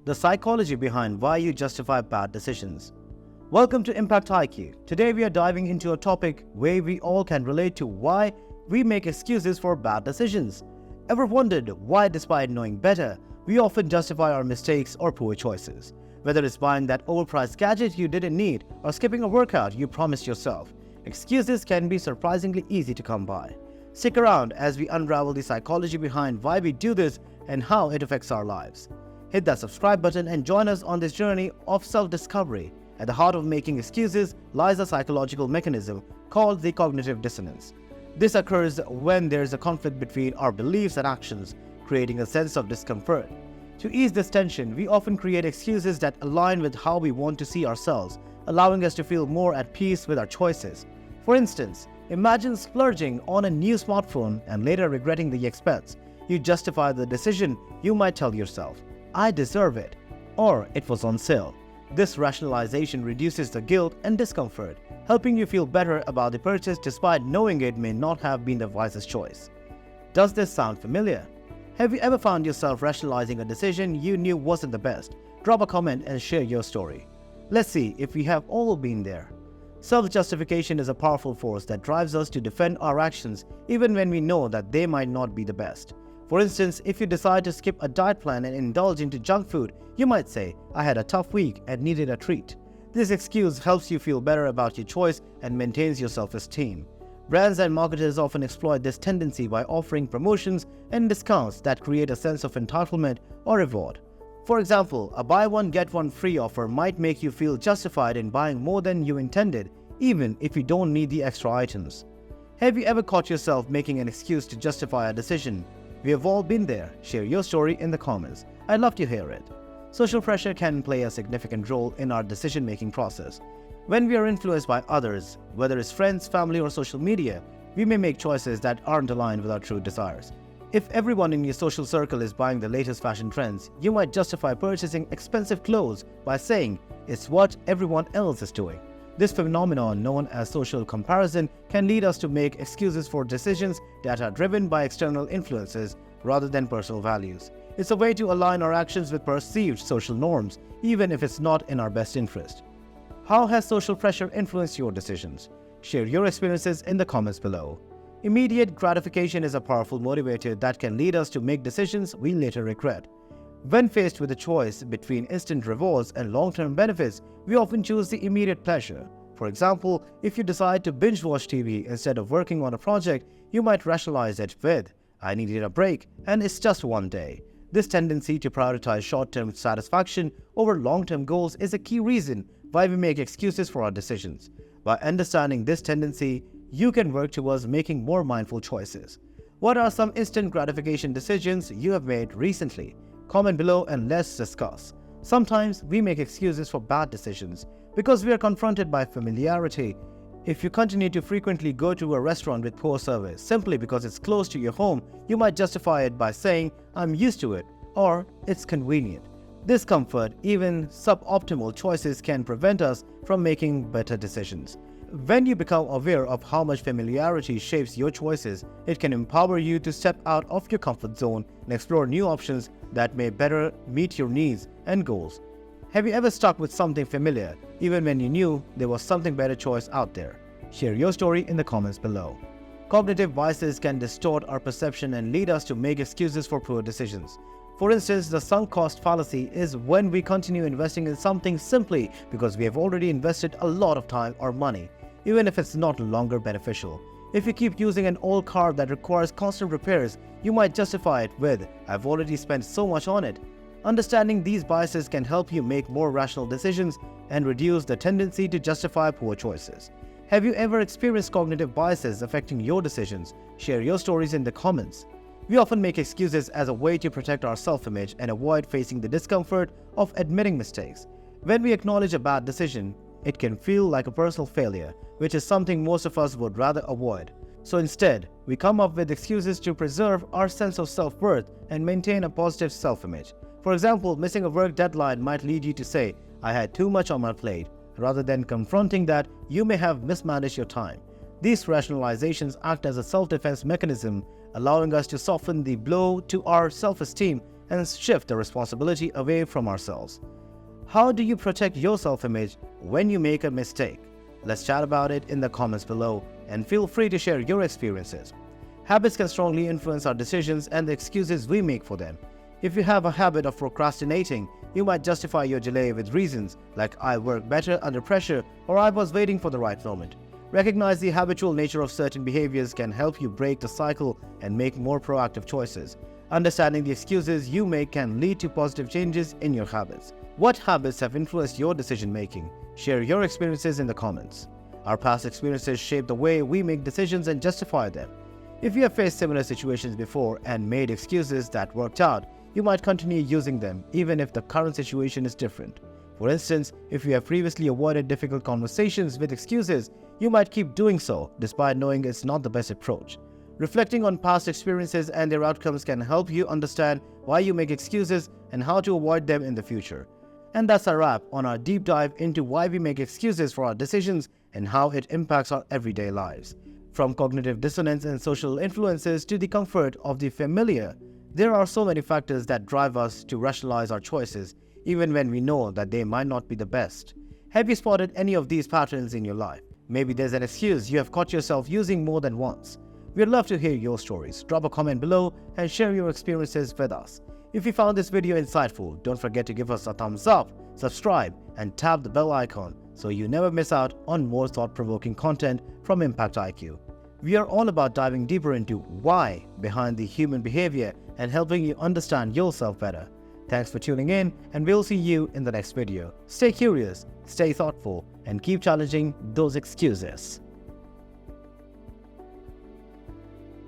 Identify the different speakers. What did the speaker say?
Speaker 1: the psychology behind why you justify bad decisions. Welcome to Impact IQ. Today we are diving into a topic where we all can relate to why we make excuses for bad decisions. Ever wondered why, despite knowing better, we often justify our mistakes or poor choices? Whether it's buying that overpriced gadget you didn't need or skipping a workout you promised yourself, excuses can be surprisingly easy to come by. Stick around as we unravel the psychology behind why we do this and how it affects our lives. Hit that subscribe button and join us on this journey of self-discovery. At the heart of making excuses lies a psychological mechanism called the cognitive dissonance. This occurs when there is a conflict between our beliefs and actions, creating a sense of discomfort. To ease this tension, we often create excuses that align with how we want to see ourselves, allowing us to feel more at peace with our choices. For instance, imagine splurging on a new smartphone and later regretting the expense. You justify the decision. You might tell yourself, "I deserve it," or "it was on sale." This rationalization reduces the guilt and discomfort, helping you feel better about the purchase despite knowing it may not have been the wisest choice. Does this sound familiar? Have you ever found yourself rationalizing a decision you knew wasn't the best? Drop a comment and share your story. Let's see if we have all been there. Self-justification is a powerful force that drives us to defend our actions even when we know that they might not be the best. For instance, if you decide to skip a diet plan and indulge into junk food, you might say, "I had a tough week and needed a treat." This excuse helps you feel better about your choice and maintains your self-esteem. Brands and marketers often exploit this tendency by offering promotions and discounts that create a sense of entitlement or reward. For example, a buy one get one free offer might make you feel justified in buying more than you intended, even if you don't need the extra items. Have you ever caught yourself making an excuse to justify a decision? We have all been there. Share your story in the comments. I'd love to hear it. Social pressure can play a significant role in our decision-making process. When we are influenced by others, whether it's friends, family, or social media, we may make choices that aren't aligned with our true desires. If everyone in your social circle is buying the latest fashion trends, you might justify purchasing expensive clothes by saying it's what everyone else is doing. This phenomenon, known as social comparison, can lead us to make excuses for decisions that are driven by external influences rather than personal values. It's a way to align our actions with perceived social norms, even if it's not in our best interest. How has social pressure influenced your decisions? Share your experiences in the comments below. Immediate gratification is a powerful motivator that can lead us to make decisions we later regret. When faced with a choice between instant rewards and long-term benefits, we often choose the immediate pleasure. For example, if you decide to binge-watch TV instead of working on a project, you might rationalize it with, "I needed a break, and it's just one day." This tendency to prioritize short-term satisfaction over long-term goals is a key reason why we make excuses for our decisions. By understanding this tendency, you can work towards making more mindful choices. What are some instant gratification decisions you have made recently? Comment below and let's discuss. Sometimes we make excuses for bad decisions because we are confronted by familiarity. If you continue to frequently go to a restaurant with poor service simply because it's close to your home, you might justify it by saying, "I'm used to it," or "it's convenient." Discomfort, even suboptimal choices can prevent us from making better decisions. When you become aware of how much familiarity shapes your choices, it can empower you to step out of your comfort zone and explore new options that may better meet your needs and goals. Have you ever stuck with something familiar, even when you knew there was something better choice out there? Share your story in the comments below. Cognitive biases can distort our perception and lead us to make excuses for poor decisions. For instance, the sunk cost fallacy is when we continue investing in something simply because we have already invested a lot of time or money, even if it's not longer beneficial. If you keep using an old car that requires constant repairs, you might justify it with, "I've already spent so much on it." Understanding these biases can help you make more rational decisions and reduce the tendency to justify poor choices. Have you ever experienced cognitive biases affecting your decisions? Share your stories in the comments. We often make excuses as a way to protect our self-image and avoid facing the discomfort of admitting mistakes. When we acknowledge a bad decision, it can feel like a personal failure, which is something most of us would rather avoid. So instead, we come up with excuses to preserve our sense of self-worth and maintain a positive self-image. For example, missing a work deadline might lead you to say, "I had too much on my plate," rather than confronting that you may have mismanaged your time. These rationalizations act as a self-defense mechanism, allowing us to soften the blow to our self-esteem and shift the responsibility away from ourselves. How do you protect your self-image when you make a mistake? Let's chat about it in the comments below, and feel free to share your experiences. Habits can strongly influence our decisions and the excuses we make for them. If you have a habit of procrastinating, you might justify your delay with reasons like "I work better under pressure" or "I was waiting for the right moment." Recognize the habitual nature of certain behaviors can help you break the cycle and make more proactive choices. Understanding the excuses you make can lead to positive changes in your habits. What habits have influenced your decision making? Share your experiences in the comments. Our past experiences shape the way we make decisions and justify them. If you have faced similar situations before and made excuses that worked out, you might continue using them even if the current situation is different. For instance, if you have previously avoided difficult conversations with excuses, you might keep doing so despite knowing it's not the best approach. Reflecting on past experiences and their outcomes can help you understand why you make excuses and how to avoid them in the future. And that's a wrap on our deep dive into why we make excuses for our decisions and how it impacts our everyday lives. From cognitive dissonance and social influences to the comfort of the familiar, there are so many factors that drive us to rationalize our choices, even when we know that they might not be the best. Have you spotted any of these patterns in your life? Maybe there's an excuse you have caught yourself using more than once. We'd love to hear your stories. Drop a comment below and share your experiences with us. If you found this video insightful, don't forget to give us a thumbs up, subscribe, and tap the bell icon so you never miss out on more thought-provoking content from Impact IQ. We are all about diving deeper into why behind the human behavior and helping you understand yourself better. Thanks for tuning in, and we'll see you in the next video. Stay curious, stay thoughtful, and keep challenging those excuses.